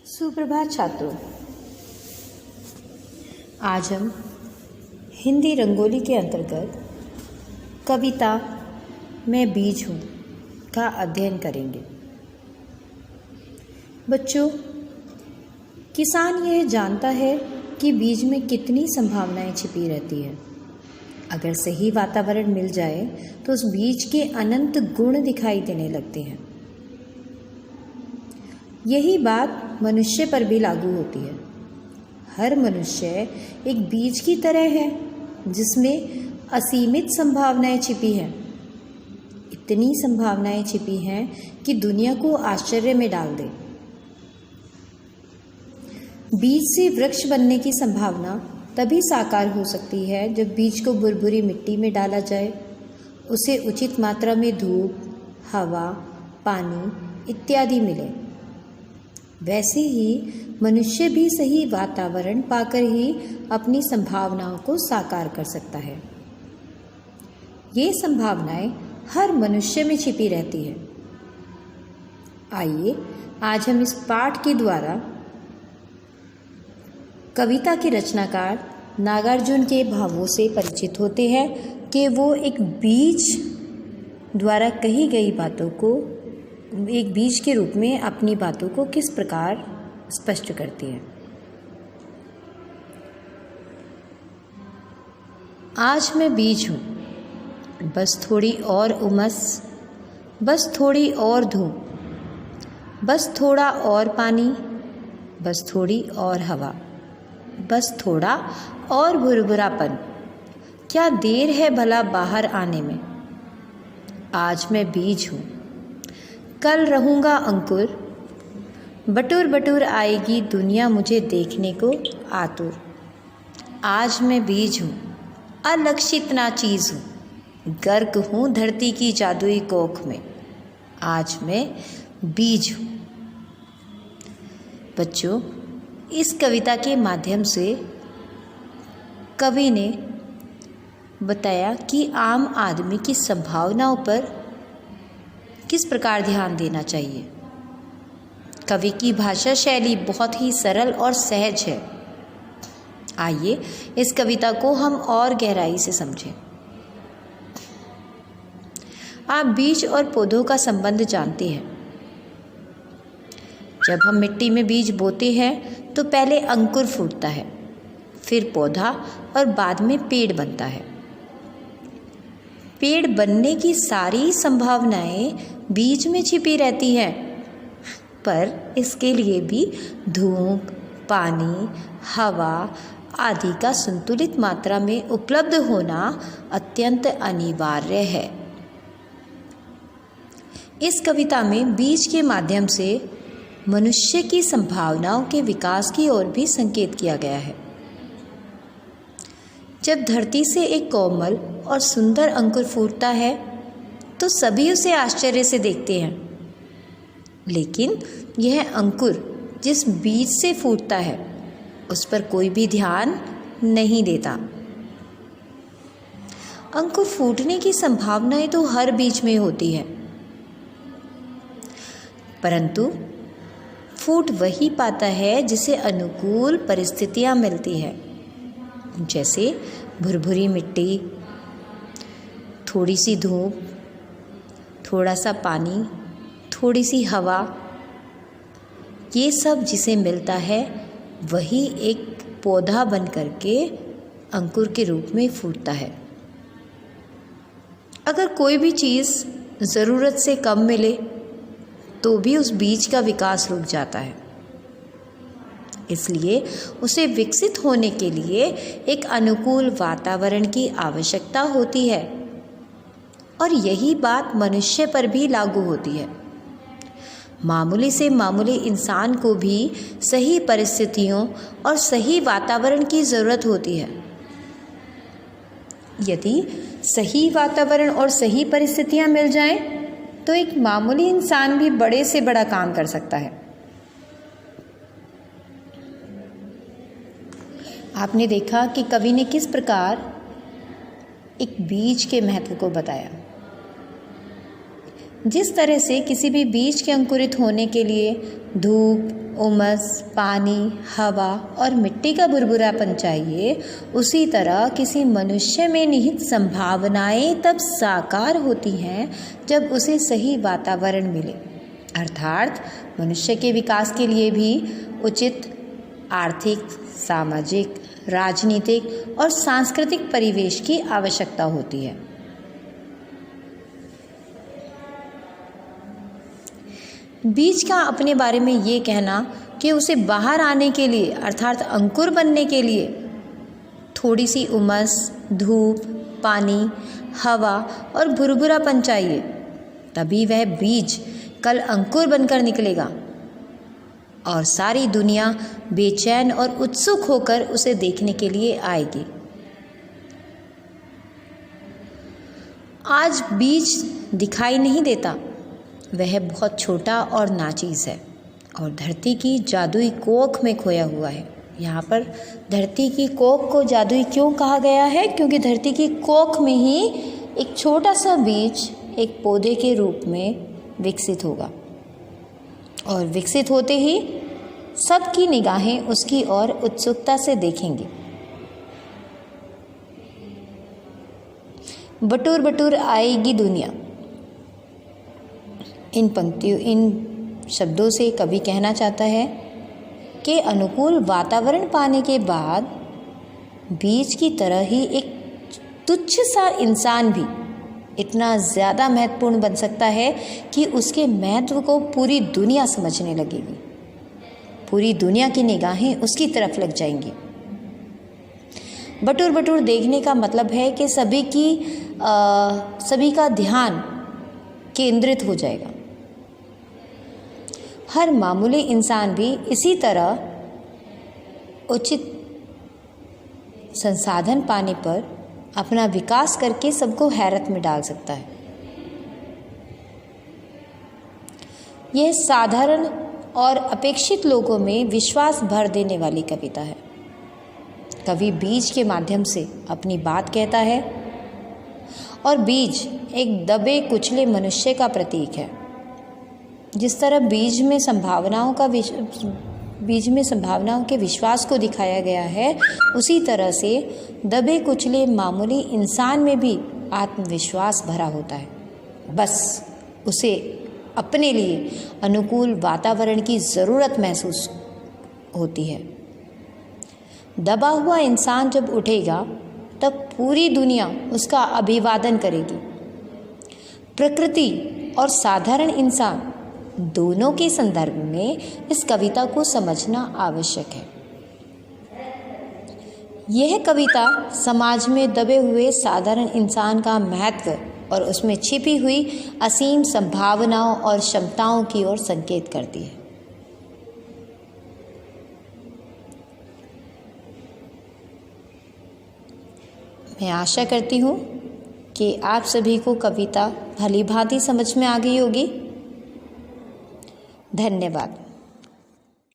सुप्रभात छात्रों। आज हम हिंदी रंगोली के अंतर्गत कविता मैं बीज हूँ का अध्ययन करेंगे। बच्चों, किसान यह जानता है कि बीज में कितनी संभावनाएं छिपी रहती है। अगर सही वातावरण मिल जाए तो उस बीज के अनंत गुण दिखाई देने लगते हैं। यही बात मनुष्य पर भी लागू होती है। हर मनुष्य एक बीज की तरह है जिसमें असीमित संभावनाएं छिपी हैं। इतनी संभावनाएं छिपी हैं कि दुनिया को आश्चर्य में डाल दे। बीज से वृक्ष बनने की संभावना तभी साकार हो सकती है जब बीज को भुरभुरी मिट्टी में डाला जाए, उसे उचित मात्रा में धूप, हवा, पानी इत्यादि मिले। वैसे ही मनुष्य भी सही वातावरण पाकर ही अपनी संभावनाओं को साकार कर सकता है। ये संभावनाएं हर मनुष्य में छिपी रहती है। आइए आज हम इस पाठ के द्वारा कविता के रचनाकार नागार्जुन के भावों से परिचित होते हैं कि वो एक बीज द्वारा कही गई बातों को एक बीज के रूप में अपनी बातों को किस प्रकार स्पष्ट करती है। आज मैं बीज हूँ, बस थोड़ी और उमस, बस थोड़ी और धूप, बस थोड़ा और पानी, बस थोड़ी और हवा, बस थोड़ा और भुरभुरापन। क्या देर है भला बाहर आने में। आज मैं बीज हूँ, कल रहूँगा अंकुर, बटुर बटुर आएगी दुनिया मुझे देखने को आतुर। आज मैं बीज हूँ, अलक्षित ना चीज़ हूँ, गर्क हूँ धरती की जादुई कोख में। आज मैं बीज हूँ। बच्चों, इस कविता के माध्यम से कवि ने बताया कि आम आदमी की संभावनाओं पर किस प्रकार ध्यान देना चाहिए। कवि की भाषा शैली बहुत ही सरल और सहज है। आइए इस कविता को हम और गहराई से समझें। आप बीज और पौधों का संबंध जानते हैं। जब हम मिट्टी में बीज बोते हैं तो पहले अंकुर फूटता है, फिर पौधा और बाद में पेड़ बनता है। पेड़ बनने की सारी संभावनाएं बीज में छिपी रहती हैं, पर इसके लिए भी धूप, पानी, हवा आदि का संतुलित मात्रा में उपलब्ध होना अत्यंत अनिवार्य है। इस कविता में बीज के माध्यम से मनुष्य की संभावनाओं के विकास की ओर भी संकेत किया गया है। जब धरती से एक कोमल और सुंदर अंकुर फूटता है तो सभी उसे आश्चर्य से देखते हैं, लेकिन यह अंकुर जिस बीज से फूटता है उस पर कोई भी ध्यान नहीं देता। अंकुर फूटने की संभावनाएं तो हर बीज में होती है, परंतु फूट वही पाता है जिसे अनुकूल परिस्थितियां मिलती है, जैसे भुरभुरी मिट्टी, थोड़ी सी धूप, थोड़ा सा पानी, थोड़ी सी हवा। ये सब जिसे मिलता है वही एक पौधा बन करके अंकुर के रूप में फूटता है। अगर कोई भी चीज़ ज़रूरत से कम मिले तो भी उस बीज का विकास रुक जाता है। इसलिए उसे विकसित होने के लिए एक अनुकूल वातावरण की आवश्यकता होती है, और यही बात मनुष्य पर भी लागू होती है। मामूली से मामूली इंसान को भी सही परिस्थितियों और सही वातावरण की ज़रूरत होती है। यदि सही वातावरण और सही परिस्थितियां मिल जाएं, तो एक मामूली इंसान भी बड़े से बड़ा काम कर सकता है। आपने देखा कि कवि ने किस प्रकार एक बीज के महत्व को बताया। जिस तरह से किसी भी बीज के अंकुरित होने के लिए धूप, उमस, पानी, हवा और मिट्टी का भुरभुरापन चाहिए, उसी तरह किसी मनुष्य में निहित संभावनाएं तब साकार होती हैं जब उसे सही वातावरण मिले। अर्थात मनुष्य के विकास के लिए भी उचित आर्थिक, सामाजिक, राजनीतिक और सांस्कृतिक परिवेश की आवश्यकता होती है। बीज का अपने बारे में ये कहना कि उसे बाहर आने के लिए अर्थात अंकुर बनने के लिए थोड़ी सी उमस, धूप, पानी, हवा और भुरभुरापन चाहिए, तभी वह बीज कल अंकुर बनकर निकलेगा और सारी दुनिया बेचैन और उत्सुक होकर उसे देखने के लिए आएगी। आज बीज दिखाई नहीं देता, वह बहुत छोटा और नाचीज है और धरती की जादुई कोख में खोया हुआ है। यहाँ पर धरती की कोख को जादुई क्यों कहा गया है? क्योंकि धरती की कोख में ही एक छोटा सा बीज एक पौधे के रूप में विकसित होगा और विकसित होते ही सबकी निगाहें उसकी ओर उत्सुकता से देखेंगी। बटुर बटुर आएगी दुनिया। इन शब्दों से कवि कहना चाहता है कि अनुकूल वातावरण पाने के बाद बीज की तरह ही एक तुच्छ सा इंसान भी इतना ज़्यादा महत्वपूर्ण बन सकता है कि उसके महत्व को पूरी दुनिया समझने लगेगी, पूरी दुनिया की निगाहें उसकी तरफ लग जाएंगी। बटुर बटुर देखने का मतलब है कि सभी का ध्यान केंद्रित हो जाएगा। हर मामूली इंसान भी इसी तरह उचित संसाधन पाने पर अपना विकास करके सबको हैरत में डाल सकता है। यह साधारण और अपेक्षित लोगों में विश्वास भर देने वाली कविता है। कवि बीज के माध्यम से अपनी बात कहता है और बीज एक दबे कुचले मनुष्य का प्रतीक है। जिस तरह बीज में संभावनाओं के विश्वास को दिखाया गया है, उसी तरह से दबे कुचले मामूली इंसान में भी आत्मविश्वास भरा होता है। बस उसे अपने लिए अनुकूल वातावरण की ज़रूरत महसूस होती है। दबा हुआ इंसान जब उठेगा तब पूरी दुनिया उसका अभिवादन करेगी। प्रकृति और साधारण इंसान दोनों के संदर्भ में इस कविता को समझना आवश्यक है। यह कविता समाज में दबे हुए साधारण इंसान का महत्व और उसमें छिपी हुई असीम संभावनाओं और क्षमताओं की ओर संकेत करती है। मैं आशा करती हूँ कि आप सभी को कविता भली भांति समझ में आ गई होगी। धन्यवाद।